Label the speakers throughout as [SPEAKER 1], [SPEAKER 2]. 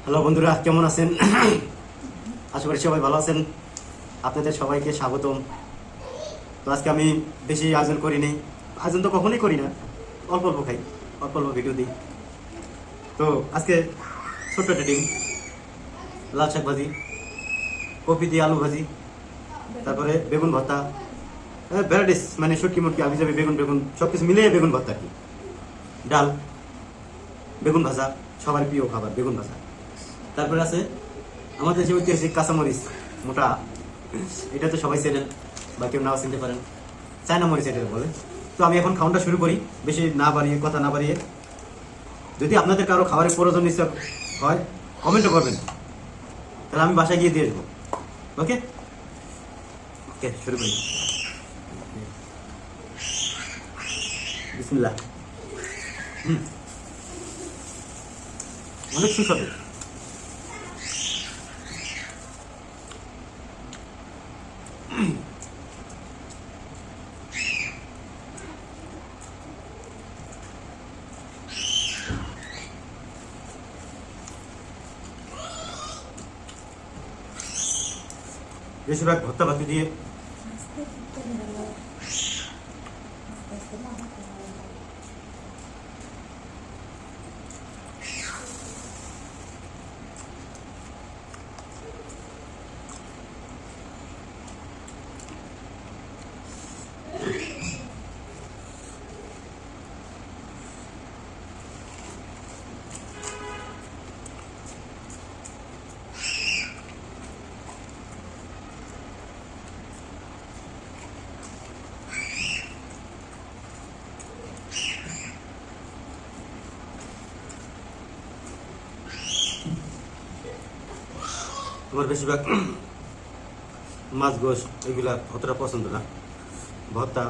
[SPEAKER 1] Hello বন্ধুরা, কেমন আছেন? আশা করি সবাই ভালো আছেন। আপনাদের সবাইকে স্বাগতম। তো আজকে আমি বেশি আয়োজন করিনি, আয়োজন তো কখনোই করি না, অল্প অল্প খাই, অল্প অল্প ভিডিও দিই। তো আজকে ছোট্ট একটা ডিম, লাল শাক ভাজি, কপি দিয়ে আলু ভাজি, তারপরে বেগুন ভর্তা, ভ্যারাইটিস মানে শুটকি মুটকি আবি যাবি বেগুন বেগুন সব কিছু মিলিয়ে বেগুন ভর্তা আর কি, ডাল, বেগুন ভাজা, সবার প্রিয় খাবার বেগুন ভাজা। তারপরে আছে আমাদের যে ঐতিহাসিক কাঁচামরিচ মোটা, এটা তো সবাই চেনেন বা কেউ নাও চিনতে পারেন, চায়না মরিচ এটা বলে। তো আমি এখন খাওয়াটা শুরু করি, বেশি না বাড়িয়ে, কথা না বাড়িয়ে। যদি আপনাদের কারো খাবারের প্রয়োজন নিশ্চয় হয়, কমেন্টও করবেন, তাহলে আমি বাসায় গিয়ে দিয়ে দেবো। ওকে ওকে, শুরু করি। বিসমিল্লাহ। অনেক সুস্বাদু। বেশিরভাগ ভর্তা ভাতি দিয়ে আমার বেশিরভাগ মাছ গোশ এগুলা অতটা পছন্দ না। ভর্তা,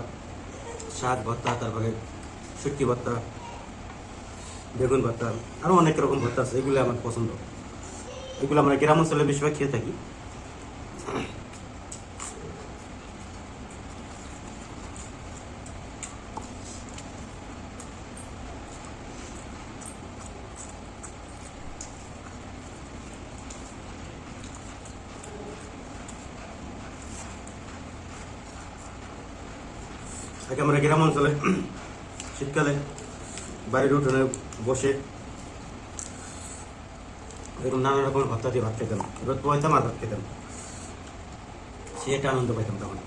[SPEAKER 1] শাক ভর্তা, তারপরে শুটকি ভর্তা, বেগুন ভর্তা, আরও অনেক রকম ভর্তা আছে, এগুলো আমার পছন্দ। এগুলো আমরা গ্রাম অঞ্চলে বেশিরভাগ খেয়ে থাকি। আগে আমরা গ্রাম অঞ্চলে শীতকালে বাড়ির উঠোনে বসে এরকম নানা রকমের ভর্তা দিয়ে ভাত খেতাম, এবার পোয়াইতাম আর ভাত খেতাম, সে একটা আনন্দ পাইতাম তখন।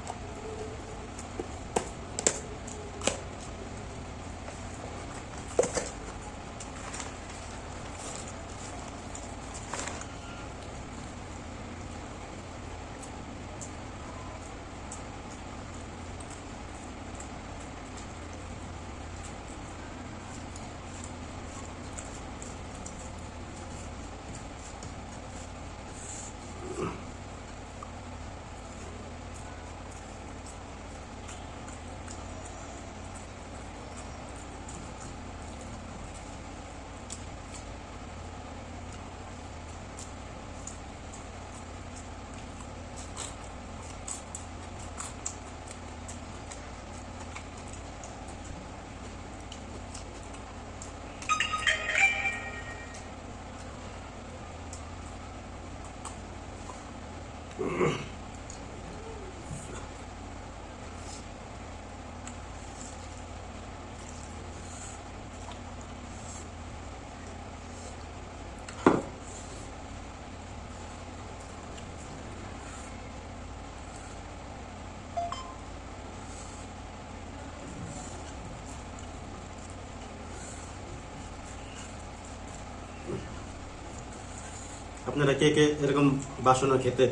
[SPEAKER 1] আপনারা কে কে এরকম বাসনা খেতে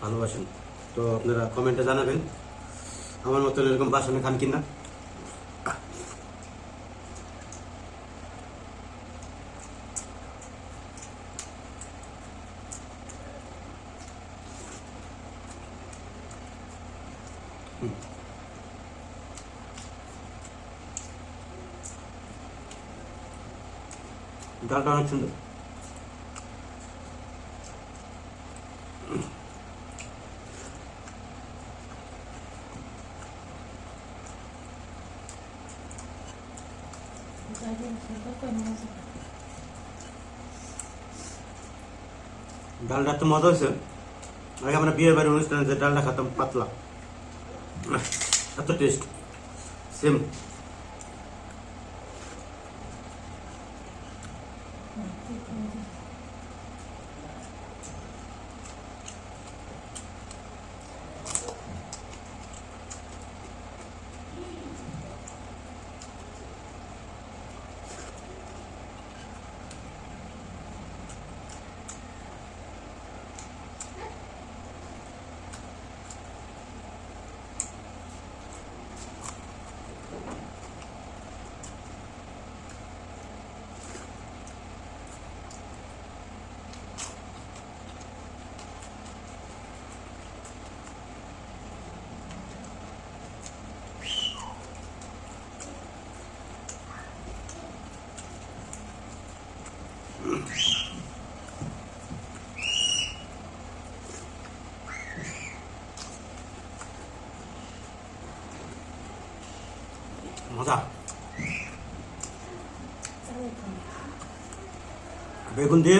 [SPEAKER 1] ভালোবাসেন, তো আপনারা কমেন্টে জানাবেন আমার মতন এরকম বাসনা খান কিনা। ডালটা অনেক সুন্দর। ডালটা তো মজা হয়েছে। আগে আমরা বিয়ে বাড়ির অনুষ্ঠানে যে ডালটা খেতাম পাতলা, এত টেস্ট সেম। মজা। বেগুন দিয়ে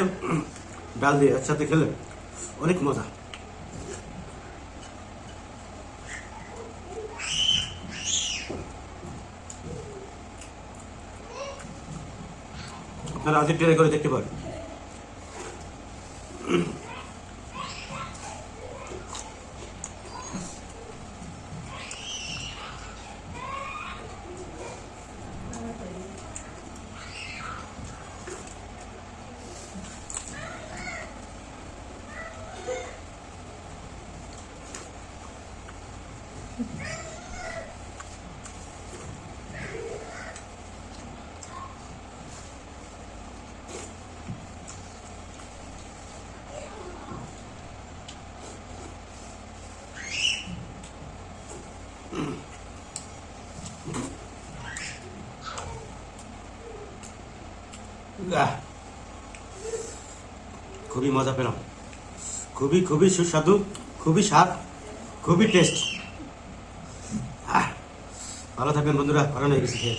[SPEAKER 1] ডাল দিয়ে একসাথে খেলে অনেক মজা। আপনারা আজকে ট্রাই করে দেখতে পারেন। খুবই মজা পেলাম, খুবই খুবই সুস্বাদু, খুবই স্বাদ, খুবই টেস্ট। ভালো থাকবেন বন্ধুরা, ভালো লেগেছে খেয়ে।